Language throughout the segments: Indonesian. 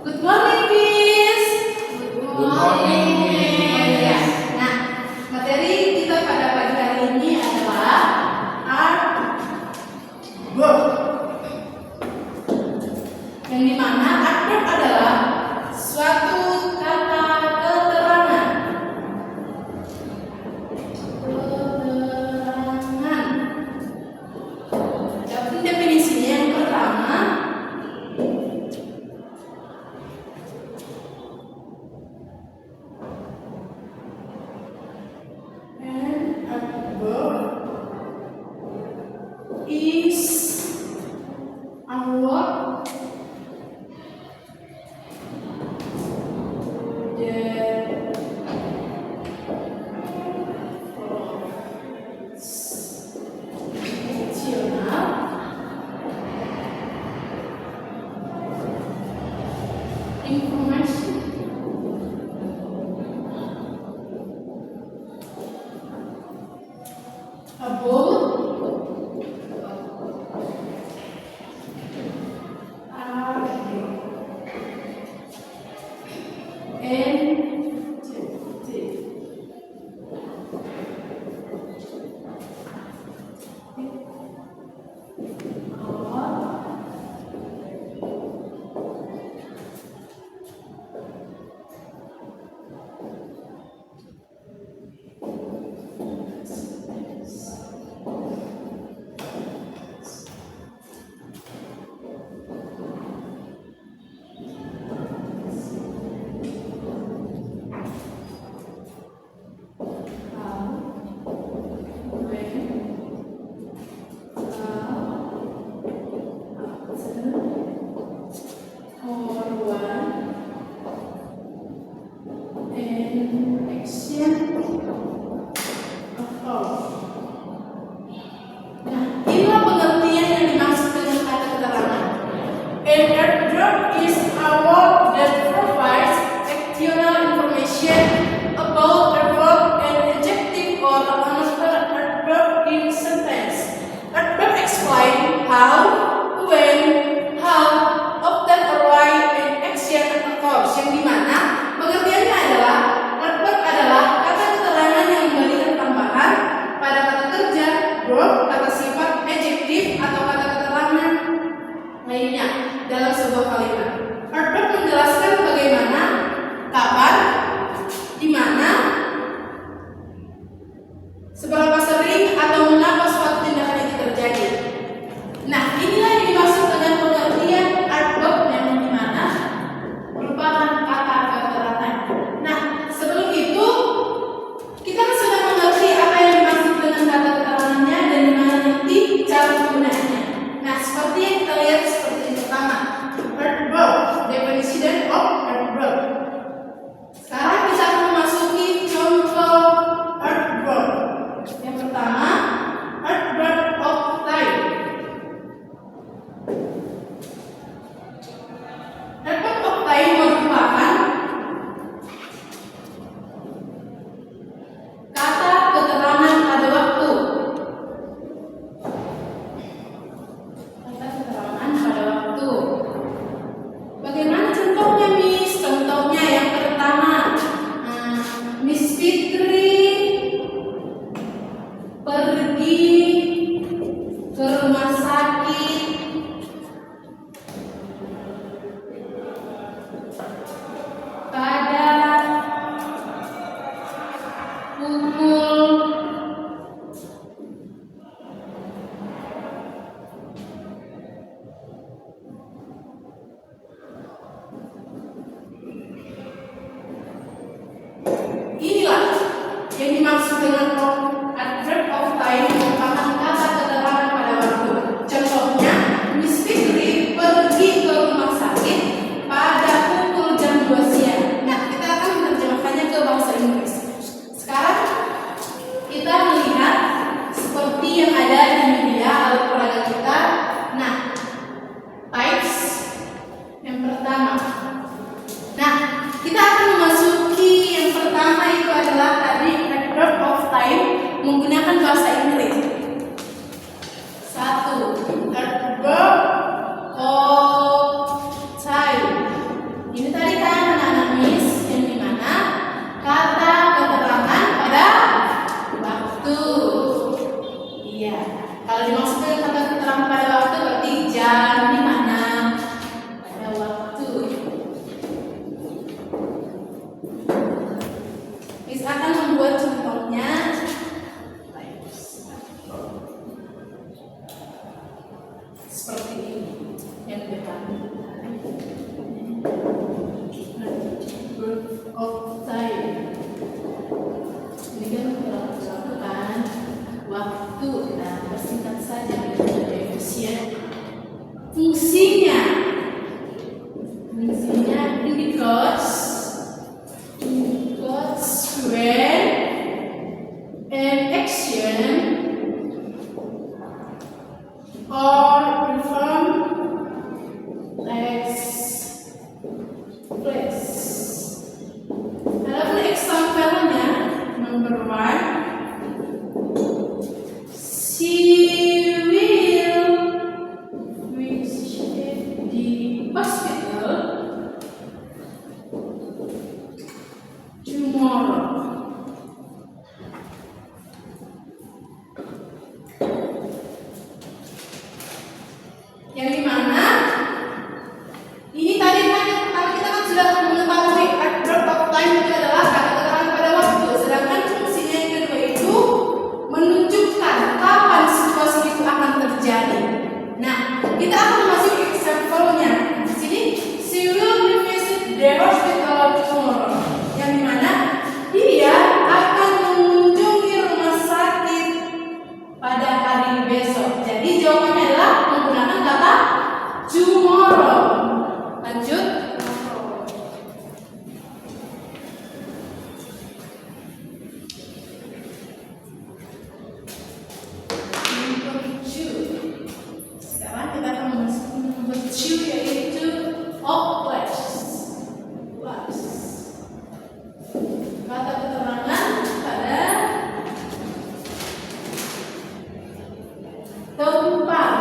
Good morning, kids. Good morning. Ya. Nah, materi kita pada pagi hari ini adalah art verb. Yang dimana art verb adalah suatu kata keterangan. Adapun definisinya yang pertama, is a word that information about how, when, how, often, or why, and action and cause. Yang dimana pengertiannya adalah verb adalah kata keterangan yang memberikan tambahan pada kata kerja, verb, kata sifat, adjektif, atau kata keterangan lainnya dalam sebuah kalimat. Verb menjelaskan bagaimana, kapan, di mana, seberapa sering, atau mengapa suatu tindakan itu terjadi. Nah, inilah yang dimaksud dengan pengertian art verb yang dimana merupakan kata keterangan. Nah, sebelum itu kita sudah mengerti apa yang dimaksud dengan kata keterangannya dan dimana nanti cara penggunaannya. Nah, seperti yang kita lihat seperti yang pertama, art verb, definition of art verb. Sekarang kita akan memasuki contoh art verb. Yang pertama, art verb of time. Verb of time merupakan kata keterangan pada waktu. Kata keterangan pada waktu. Bagaimana contohnya, Miss? Contohnya yang pertama, Miss Fitri pergi ke rumah sakit pada pukul 5. Inilah yang dimaksud dengan adverb of time, merupakan kata keterangan pada waktu. Contohnya, Miss Fitri pergi ke rumah sakit pada pukul jam 2 siang. Nah, kita akan menerjemahkannya ke bahasa Inggris. Sekarang kita melihat seperti yang ada di media alat peraga kita. Nah, types yang pertama. Nah, kita akan memasuki yang pertama, itu adalah tadi adverb of time Verb of time. Ini kan waktu kan, waktu. Nah, persingkat saja dengan efisien. Fungsinya indicates when an action or perform takes place. Adapun example-nya, number 1, she will visit the hospital tomorrow. Yang dimana ini tadi kan yang pertama kita kan sudah mengetahui adverb of time itu adalah kata keterangan pada waktu, sedangkan fungsinya yang kedua itu menunjukkan kapan situasi itu akan terjadi. Nah, kita akan masuk ke example-nya. Di sini, she will visit the hospital tomorrow. Yang dimana dia akan mengunjungi rumah sakit pada hari besok. Jadi jawabannya adalah menggunakan kata tomorrow. Lanjut. Number 2. Sekarang kita akan masuk ke number 2, yaitu place. Kata keterangan pada tempat.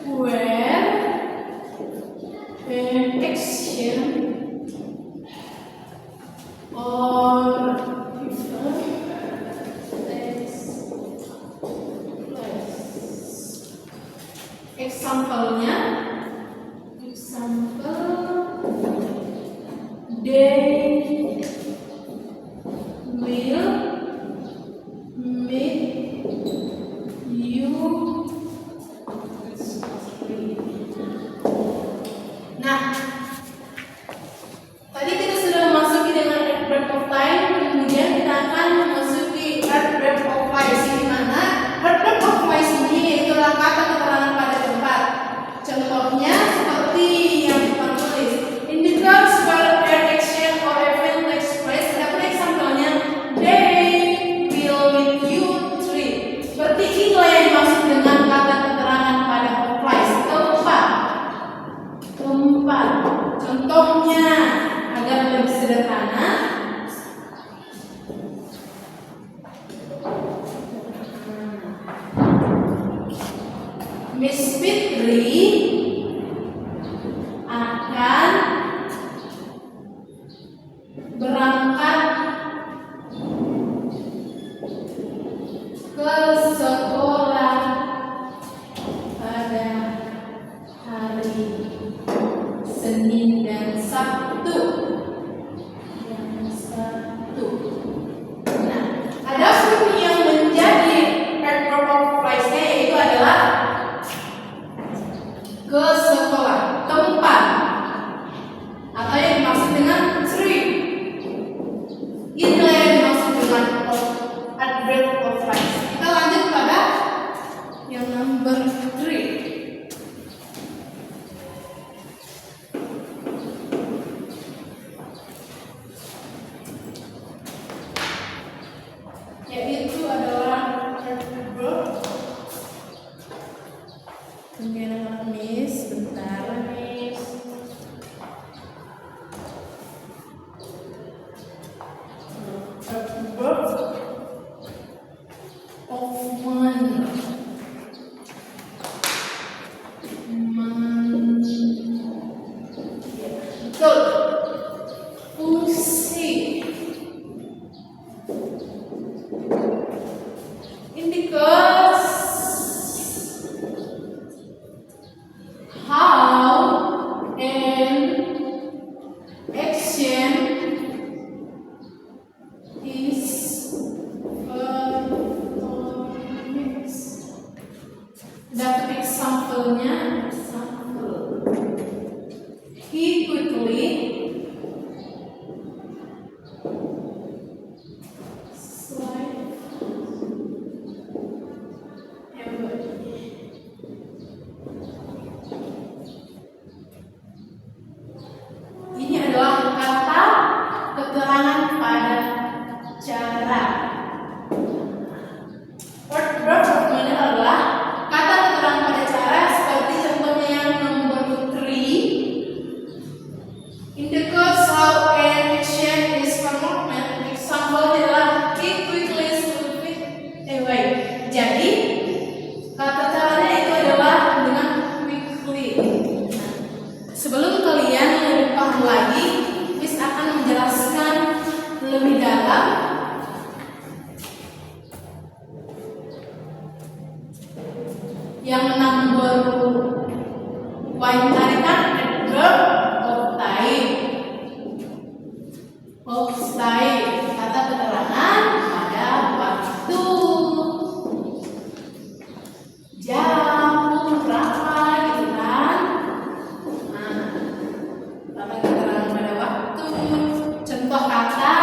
Where an action or takes place. Example-nya, they will meet you. Nah, tadi kita sudah memasuki dengan adverb of time, kemudian kita akan memasuki adverb of place, di mana adverb of place ini itulah kata keterangan pada tempat. Contohnya seperti yang kita tulis, indicates where an action or event takes place. Adapun example-nya, they will meet you three. Seperti inilah yang dimaksud dengan kata keterangan pada place, tempat. Contohnya agar lebih sederhana, Miss Fitri akan berangkat ke sekolah pada hari Senin dan Sabtu. Nah, adapun yang menjadi adverb of place-nya yaitu adalah ke sekolah, tempat, atau yang dimaksud dengan trip. Inilah yang dimaksud dengan adverb of place. Kita lanjut pada yang number 3. Yaitu adalah adverb. Kemudian Miss, bentar Miss. Adverb of man. Betul. Fungsi. Indicates Daftar example-nya. He quickly slide Ini adalah kata keterangan pada cara. Verb of manner adalah kata keterangan pada cara seperti contohnya yang nomor 3. Indicates how an action is performed. Example adalah he quickly slipped away. Jadi kata caranya itu adalah dengan quickly. Sebelum kalian lebih paham lagi, Miss akan menjelaskan lebih dalam yang nomor poin tarikan adverb of time. Of time, kata keterangan pada waktu, jam, berapa gitu kan. Nah, kata keterangan pada waktu, contoh kata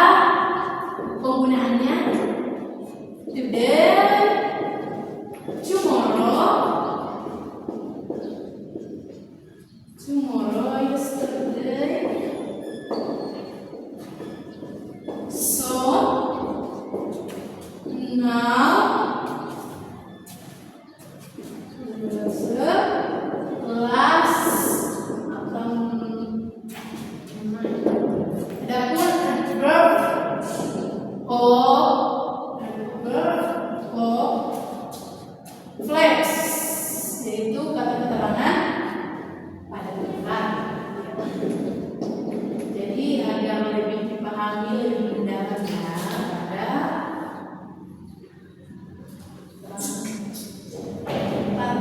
penggunaannya today, tomorrow, yesterday, so, now, last, atau adapun adverb of flex, yaitu kata keterangan pada tempat. Jadi agar lebih dipahami lebih mendalam ya pada tempat.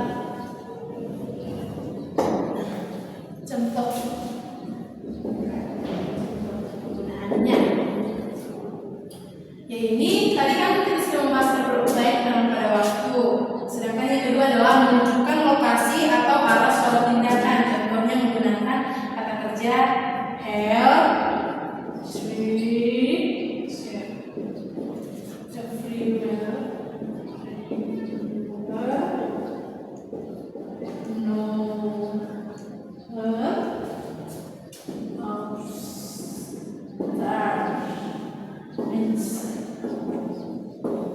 Contoh penggunaannya. Ya ini tadi kan kita sudah membahas adverb dalam pada waktu. Sedangkan yang kedua adalah menunjukkan lokasi atau arah suatu tindakan. Contohnya menggunakan kata kerja have, three, everywhere, no,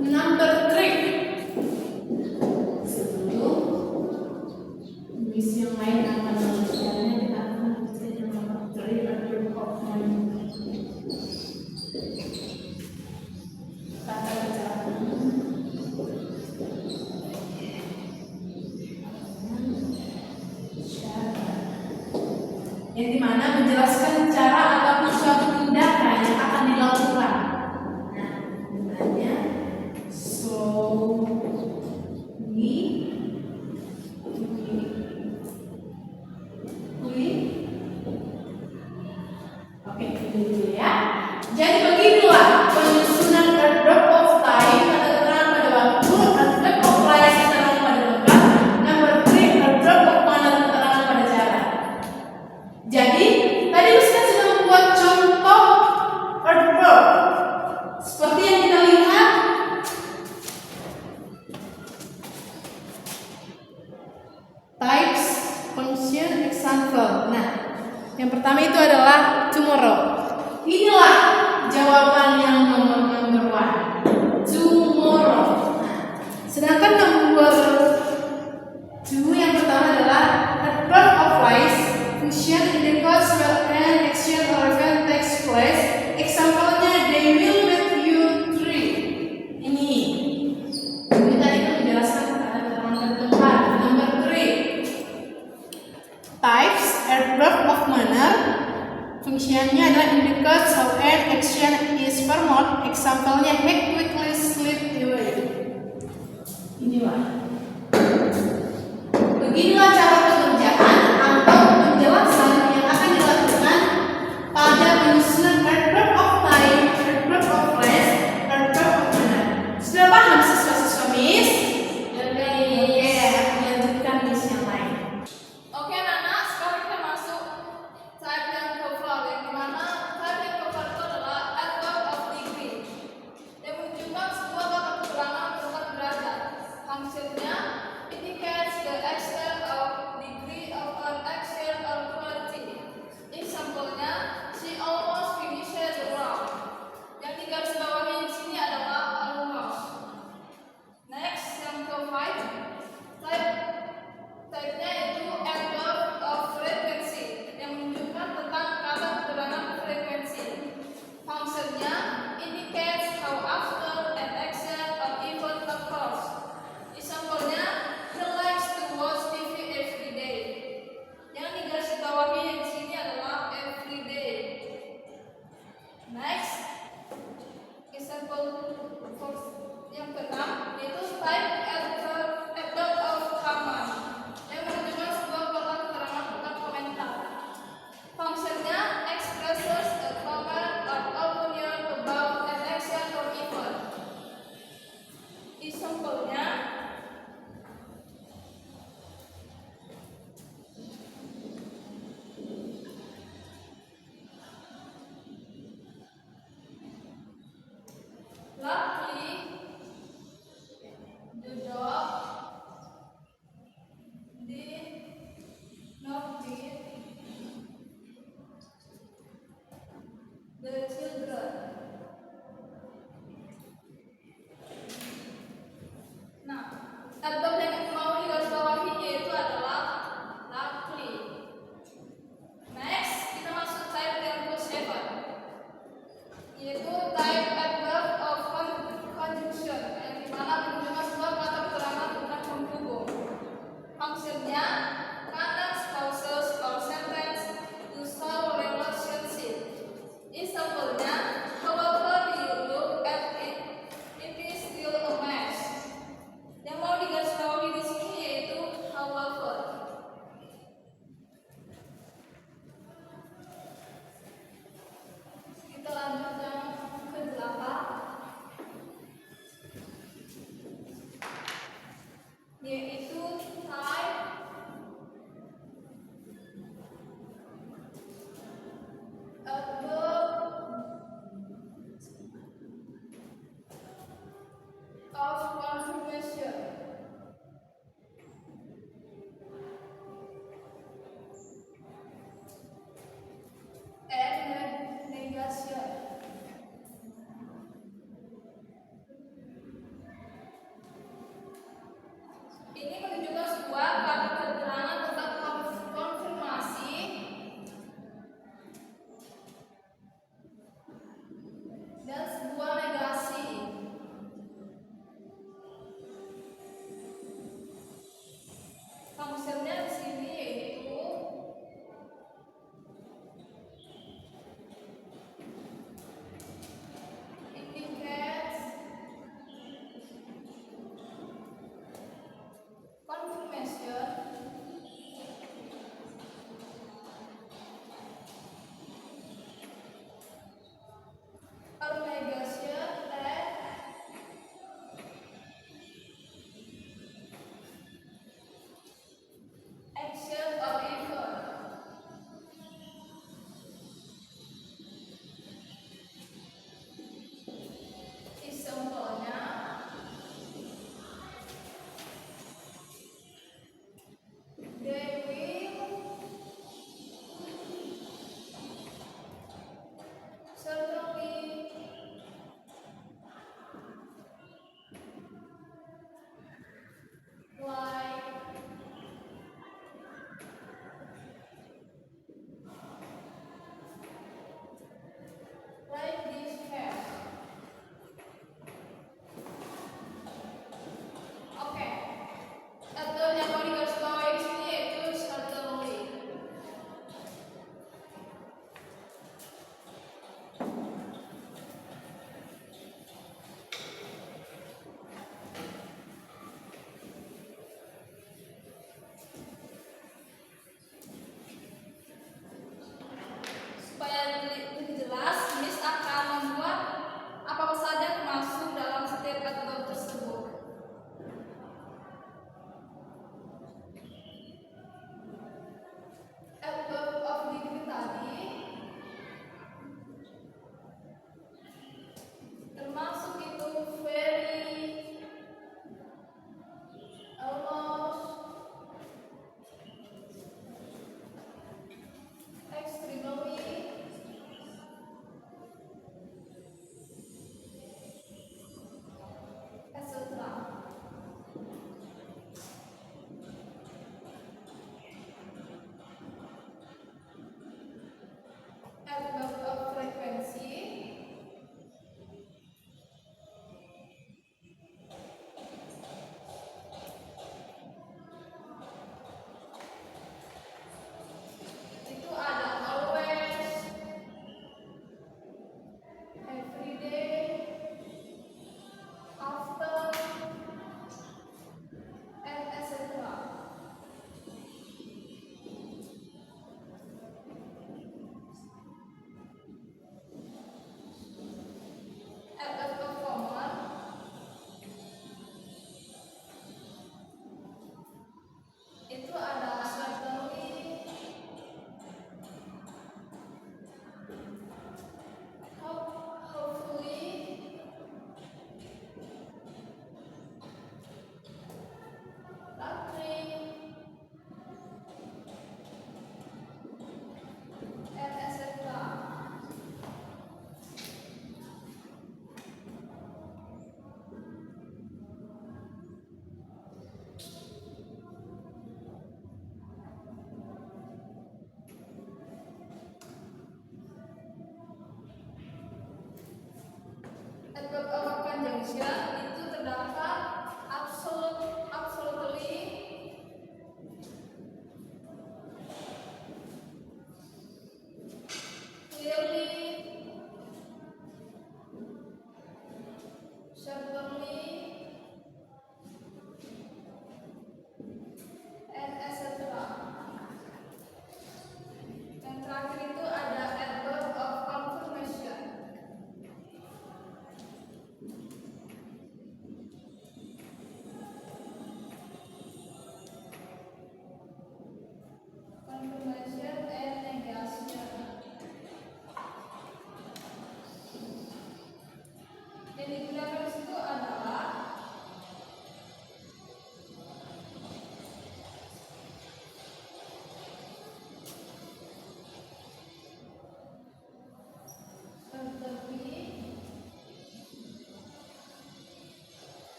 number 3. Sebelum misi yang lain akan menunjukkannya, kita akan menuliskan yang nomor 3 adverb of manner. Kata keterangan yang dimana menjelaskan cara ataupun suatu tindakan yang akan dilakukan. Nah, misalnya Oke, ini dulu ya. Jadi beginilah penyusunan adverb of time, kata keterangan pada waktu, adverb of place, keterangan pada tempat, number 3 adverb of manner, keterangan pada cara. Jadi tadi kita sudah membuat contoh adverb seperti yang kita lihat. Types, function, example. Nah, yang pertama itu adalah tomorrow. Inilah jawaban yang nomor 1. Tomorrow. Nah, sedangkan nomor 2 yang pertama adalah adverb of place, function indicates where an action or event takes place. Example-nya they will meet you 3. Ini tadi kan menjelaskan keterangan tempat. Nomor 3. Types, adverb of manner, fungsinya adalah indicates how an action is performed. Example-nya he quickly slipped away. Inilah. Beginilah cara pengerjaan atau penjelasan yang akan dilakukan pada penyusunan adverb of time, adverb of place, adverb of manner. Sudah paham siswa-siswa Miss? Oke, lanjut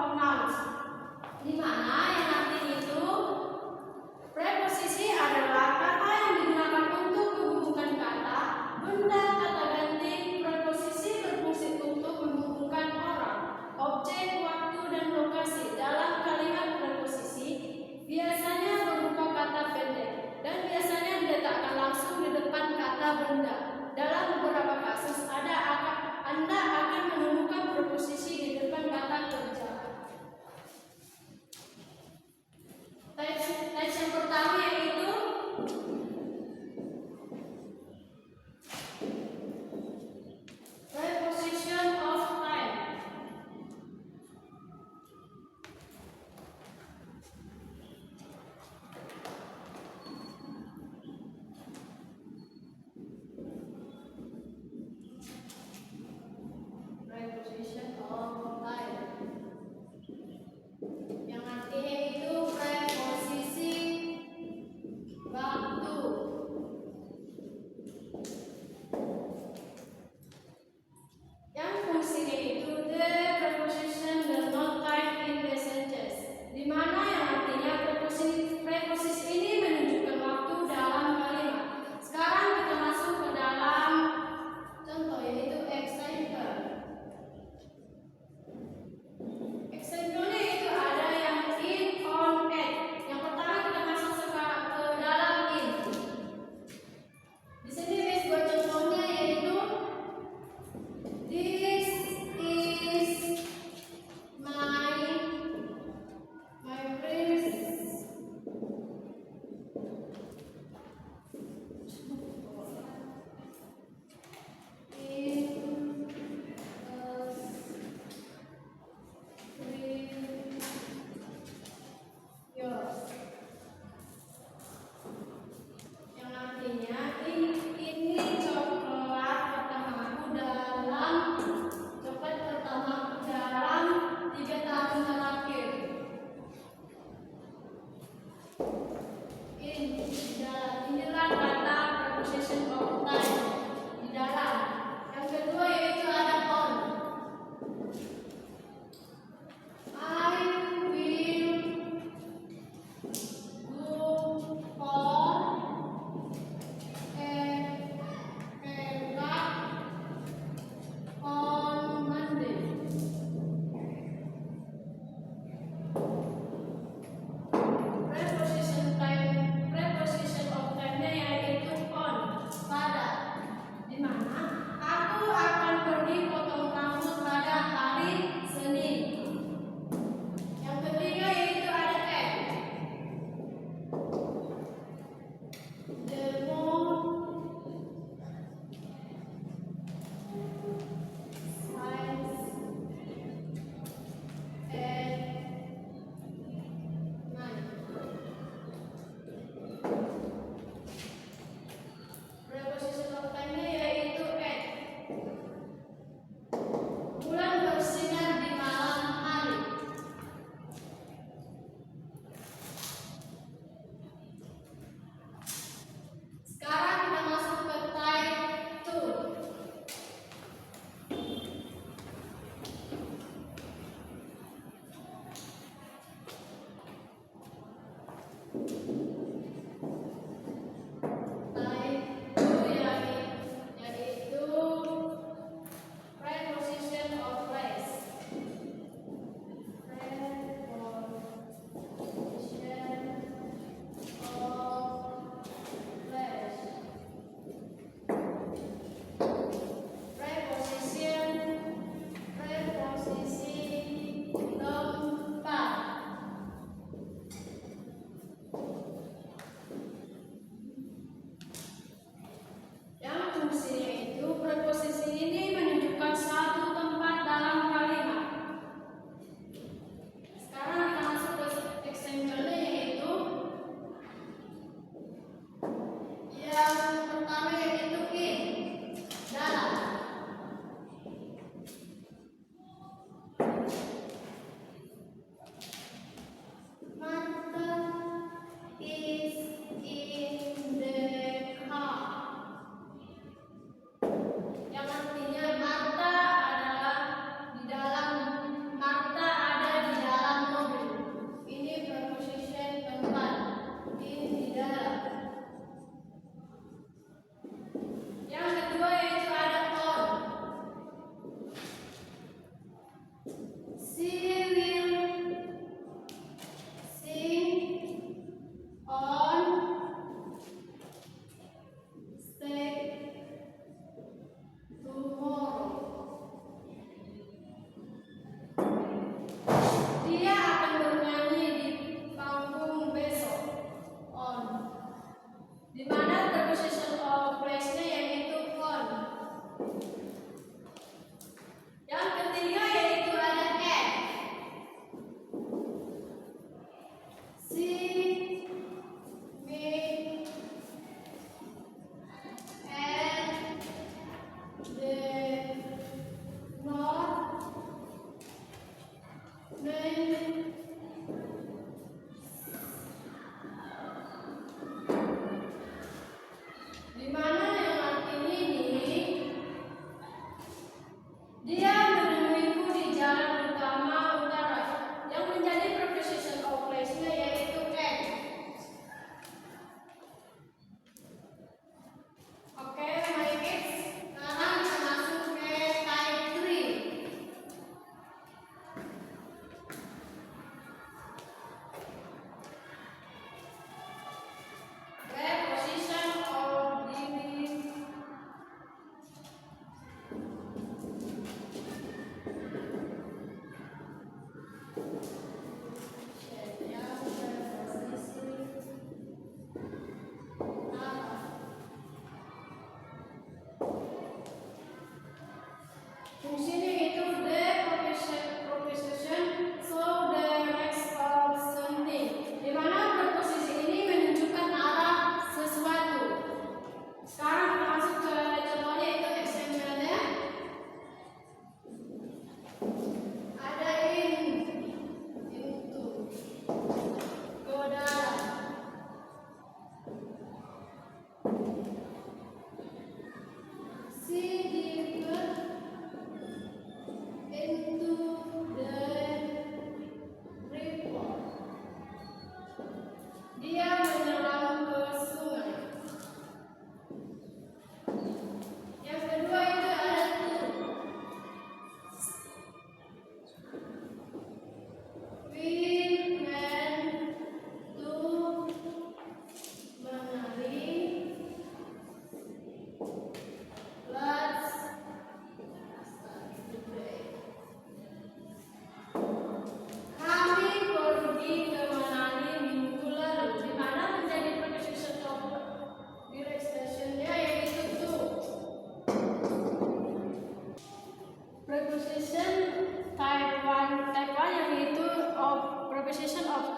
of nouns, di mana yang nanti itu preposisi adalah kata yang digunakan untuk menghubungkan kata, benda, kata ganti. Preposisi berfungsi untuk menghubungkan orang, objek, waktu, dan lokasi. Dalam kalimat preposisi biasanya berupa kata pendek dan biasanya diletakkan langsung di depan kata benda. Dalam beberapa kasus Anda akan menemukan preposisi di depan kata kerja. Teks yang pertama yaitu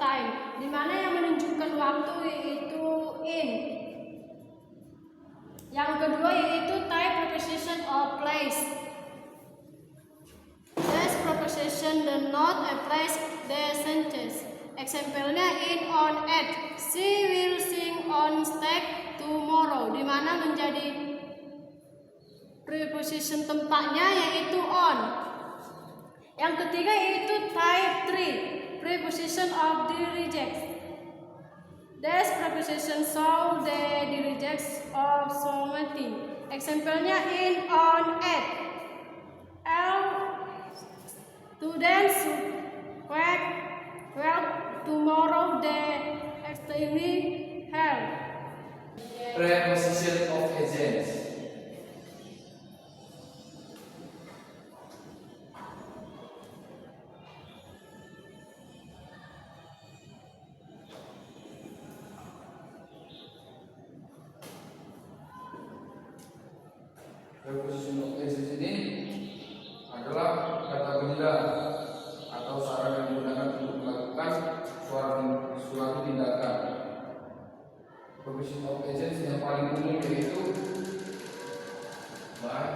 time, di mana yang menunjukkan waktu yaitu in. Yang kedua yaitu type preposition of place. This preposition does not place the sentence. Example-nya in, on, at. She will sing on stage tomorrow, di mana menjadi preposition tempatnya yaitu on. Yang ketiga yaitu type 3, preposition of the reject. This preposition show the rejects of something. Example-nya in, on, at. Students well tomorrow the extremely hell. Preposition of agents. Preposition of agents ini adalah kata benda atau saran yang digunakan untuk melakukan suatu tindakan. Preposition of agents yang paling umum yaitu by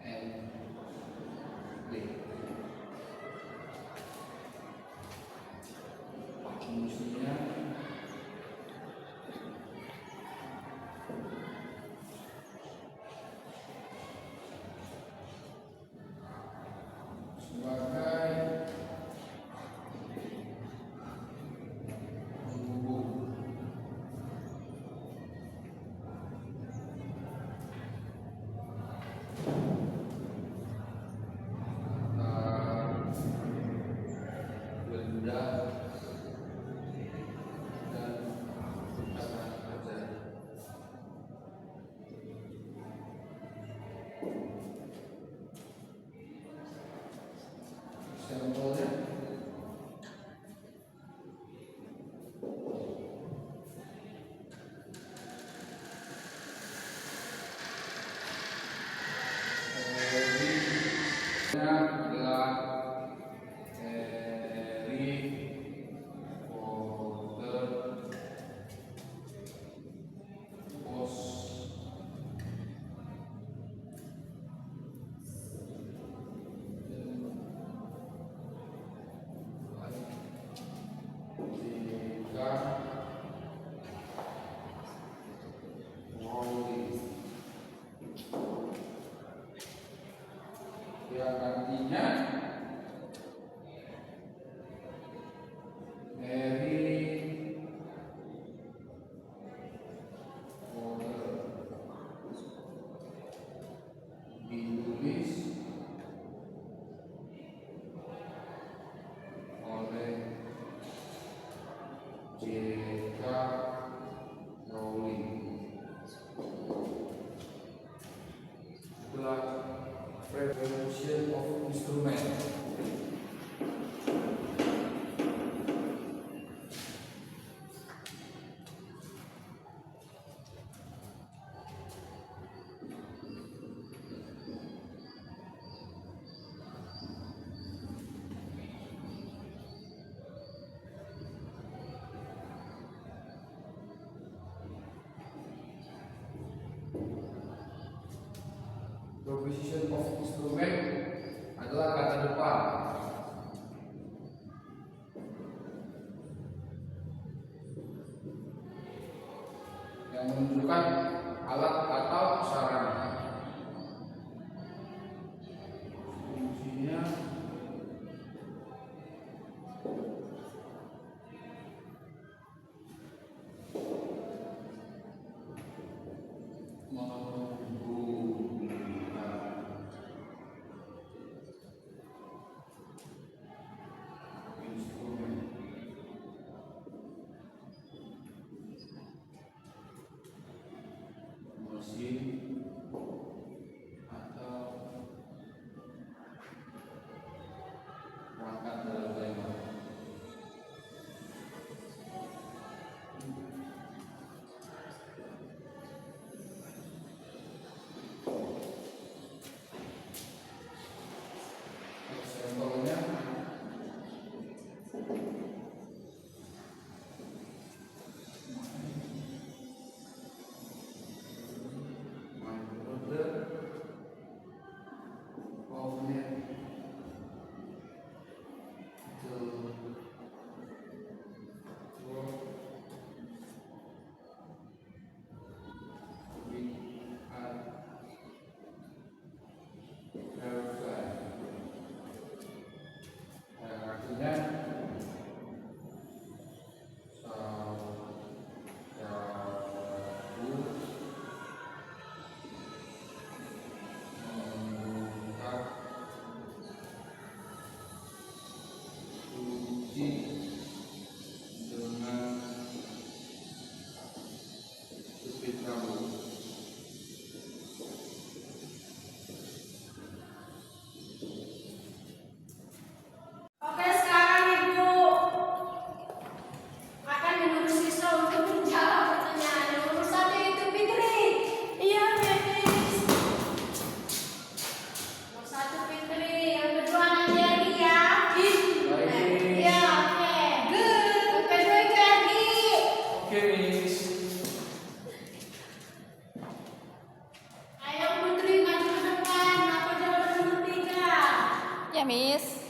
and with. Fungsinya sebagai penghubung antara benda dan kata kerja. Sampelnya adalah Harry Potter was jika Rowling yang artinya Harry Potter ditulis oleh J.K. Rowling. Setelah preposition of instrument. Preposition of instrument adalah kata depan yang menunjukkan alat atau sarana. Fungsinya Miss.